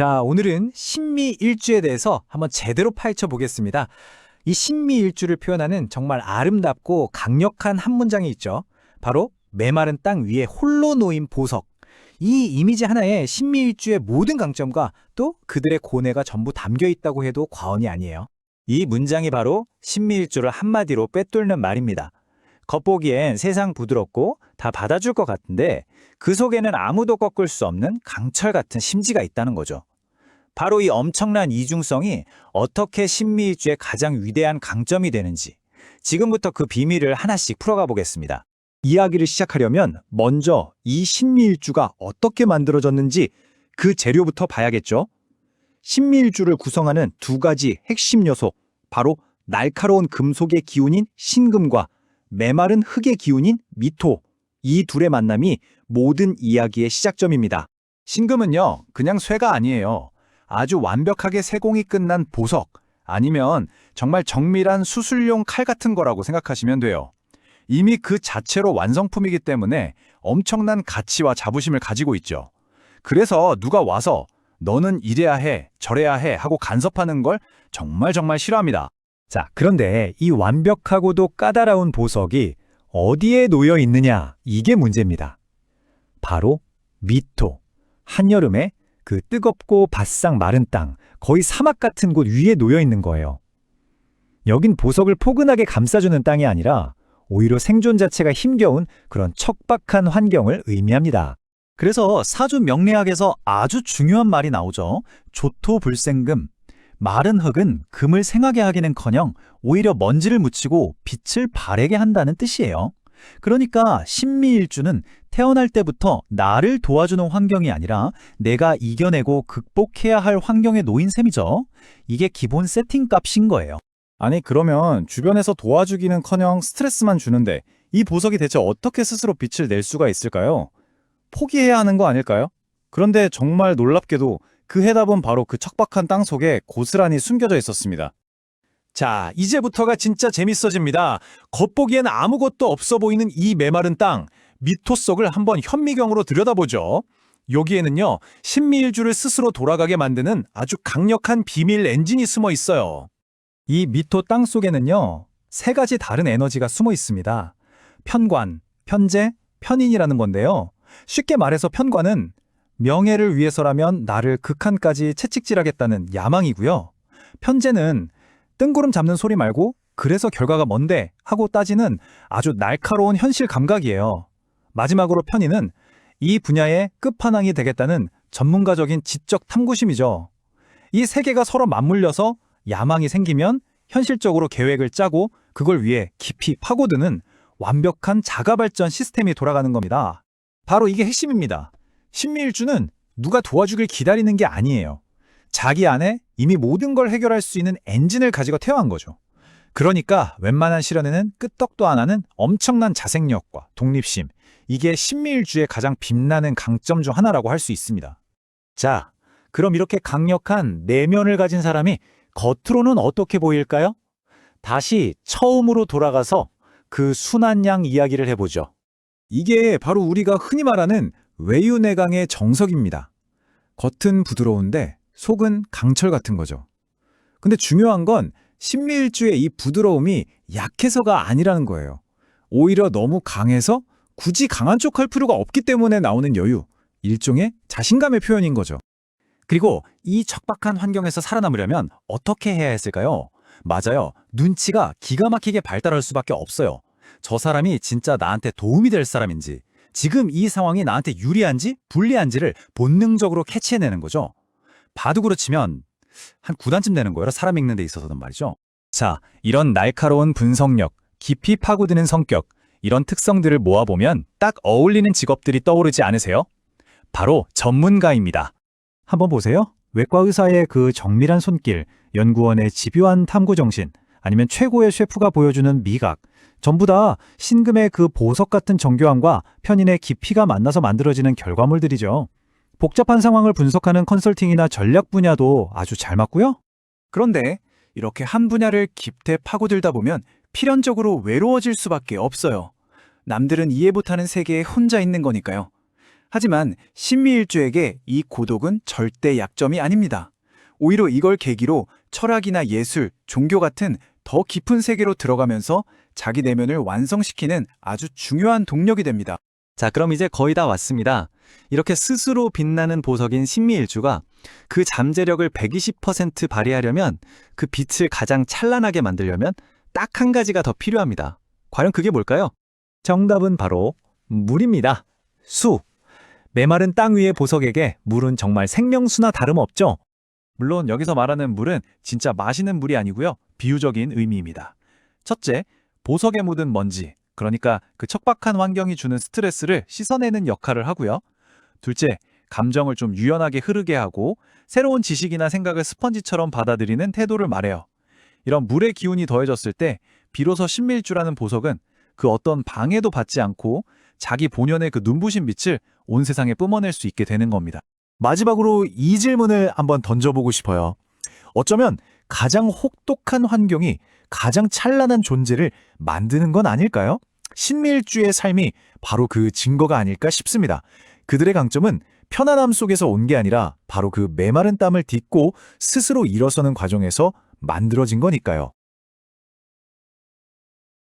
자, 오늘은 신미일주에 대해서 한번 제대로 파헤쳐 보겠습니다. 이 신미일주를 표현하는 정말 아름답고 강력한 한 문장이 있죠. 바로 메마른 땅 위에 홀로 놓인 보석. 이 이미지 하나에 신미일주의 모든 강점과 또 그들의 고뇌가 전부 담겨 있다고 해도 과언이 아니에요. 이 문장이 바로 신미일주를 한마디로 빼뚫는 말입니다. 겉보기엔 세상 부드럽고 다 받아줄 것 같은데 그 속에는 아무도 꺾을 수 없는 강철 같은 심지가 있다는 거죠. 바로 이 엄청난 이중성이 어떻게 신미일주의 가장 위대한 강점이 되는지 지금부터 그 비밀을 하나씩 풀어가 보겠습니다. 이야기를 시작하려면 먼저 이 신미일주가 어떻게 만들어졌는지 그 재료부터 봐야겠죠. 신미일주를 구성하는 두 가지 핵심 요소, 바로 날카로운 금속의 기운인 신금과 메마른 흙의 기운인 미토, 이 둘의 만남이 모든 이야기의 시작점입니다. 신금은요, 그냥 쇠가 아니에요. 아주 완벽하게 세공이 끝난 보석, 아니면 정말 정밀한 수술용 칼 같은 거라고 생각하시면 돼요. 이미 그 자체로 완성품이기 때문에 엄청난 가치와 자부심을 가지고 있죠. 그래서 누가 와서 너는 이래야 해, 저래야 해 하고 간섭하는 걸 정말 싫어합니다. 자, 그런데 이 완벽하고도 까다로운 보석이 어디에 놓여 있느냐, 이게 문제입니다. 바로 미토, 한여름에 그 뜨겁고 바싹 마른 땅, 거의 사막 같은 곳 위에 놓여 있는 거예요. 여긴 보석을 포근하게 감싸주는 땅이 아니라 오히려 생존 자체가 힘겨운 그런 척박한 환경을 의미합니다. 그래서 사주 명리학에서 아주 중요한 말이 나오죠. 조토불생금. 마른 흙은 금을 생하게 하기는커녕 오히려 먼지를 묻히고 빛을 바래게 한다는 뜻이에요. 그러니까 신미일주는 태어날 때부터 나를 도와주는 환경이 아니라 내가 이겨내고 극복해야 할 환경에 놓인 셈이죠. 이게 기본 세팅값인 거예요. 아니, 그러면 주변에서 도와주기는커녕 스트레스만 주는데 이 보석이 대체 어떻게 스스로 빛을 낼 수가 있을까요? 포기해야 하는 거 아닐까요? 그런데 정말 놀랍게도 그 해답은 바로 그 척박한 땅 속에 고스란히 숨겨져 있었습니다. 자, 이제부터가 진짜 재밌어집니다. 겉보기엔 아무것도 없어 보이는 이 메마른 땅, 미토 속을 한번 현미경으로 들여다보죠. 여기에는요, 신미일주를 스스로 돌아가게 만드는 아주 강력한 비밀 엔진이 숨어 있어요. 이 미토 땅 속에는요, 세 가지 다른 에너지가 숨어 있습니다. 편관, 편재, 편인이라는 건데요. 쉽게 말해서 편관은 명예를 위해서라면 나를 극한까지 채찍질하겠다는 야망이고요. 편재는 뜬구름 잡는 소리 말고 그래서 결과가 뭔데 하고 따지는 아주 날카로운 현실 감각이에요. 마지막으로 편인은 이 분야의 끝판왕이 되겠다는 전문가적인 지적 탐구심이죠. 이 세 개가 서로 맞물려서 야망이 생기면 현실적으로 계획을 짜고 그걸 위해 깊이 파고드는 완벽한 자가발전 시스템이 돌아가는 겁니다. 바로 이게 핵심입니다. 신미일주는 누가 도와주길 기다리는 게 아니에요. 자기 안에 이미 모든 걸 해결할 수 있는 엔진을 가지고 태어난 거죠. 그러니까 웬만한 실현에는 끄떡도 안 하는 엄청난 자생력과 독립심, 이게 신미일주의 가장 빛나는 강점 중 하나라고 할 수 있습니다. 자, 그럼 이렇게 강력한 내면을 가진 사람이 겉으로는 어떻게 보일까요? 다시 처음으로 돌아가서 그 순한 양 이야기를 해보죠. 이게 바로 우리가 흔히 말하는 외유내강의 정석입니다. 겉은 부드러운데 속은 강철 같은 거죠. 근데 중요한 건 신미일주의 이 부드러움이 약해서가 아니라는 거예요. 오히려 너무 강해서 굳이 강한 쪽 할 필요가 없기 때문에 나오는 여유, 일종의 자신감의 표현인 거죠. 그리고 이 척박한 환경에서 살아남으려면 어떻게 해야 했을까요? 맞아요. 눈치가 기가 막히게 발달할 수밖에 없어요. 저 사람이 진짜 나한테 도움이 될 사람인지, 지금 이 상황이 나한테 유리한지 불리한지를 본능적으로 캐치해내는 거죠. 바둑으로 치면 한 9단쯤 되는 거예요. 사람 읽는 데 있어서는 말이죠. 자, 이런 날카로운 분석력, 깊이 파고드는 성격, 이런 특성들을 모아보면 딱 어울리는 직업들이 떠오르지 않으세요? 바로 전문가입니다. 한번 보세요. 외과 의사의 그 정밀한 손길, 연구원의 집요한 탐구 정신, 아니면 최고의 셰프가 보여주는 미각, 전부 다 신금의 그 보석 같은 정교함과 편인의 깊이가 만나서 만들어지는 결과물들이죠. 복잡한 상황을 분석하는 컨설팅이나 전략 분야도 아주 잘 맞고요. 그런데 이렇게 한 분야를 깊게 파고들다 보면 필연적으로 외로워질 수밖에 없어요. 남들은 이해 못하는 세계에 혼자 있는 거니까요. 하지만 신미일주에게 이 고독은 절대 약점이 아닙니다. 오히려 이걸 계기로 철학이나 예술, 종교 같은 더 깊은 세계로 들어가면서 자기 내면을 완성시키는 아주 중요한 동력이 됩니다. 자, 그럼 이제 거의 다 왔습니다. 이렇게 스스로 빛나는 보석인 신미일주가 그 잠재력을 120% 발휘하려면, 그 빛을 가장 찬란하게 만들려면 딱 한 가지가 더 필요합니다. 과연 그게 뭘까요? 정답은 바로 물입니다. 수. 메마른 땅 위의 보석에게 물은 정말 생명수나 다름없죠. 물론 여기서 말하는 물은 진짜 마시는 물이 아니고요. 비유적인 의미입니다. 첫째, 보석에 묻은 먼지, 그러니까 그 척박한 환경이 주는 스트레스를 씻어내는 역할을 하고요. 둘째, 감정을 좀 유연하게 흐르게 하고 새로운 지식이나 생각을 스펀지처럼 받아들이는 태도를 말해요. 이런 물의 기운이 더해졌을 때 비로소 신미일주라는 보석은 그 어떤 방해도 받지 않고 자기 본연의 그 눈부신 빛을 온 세상에 뿜어낼 수 있게 되는 겁니다. 마지막으로 이 질문을 한번 던져보고 싶어요. 어쩌면 가장 혹독한 환경이 가장 찬란한 존재를 만드는 건 아닐까요? 신미일주의 삶이 바로 그 증거가 아닐까 싶습니다. 그들의 강점은 편안함 속에서 온 게 아니라 바로 그 메마른 땀을 딛고 스스로 일어서는 과정에서 만들어진 거니까요.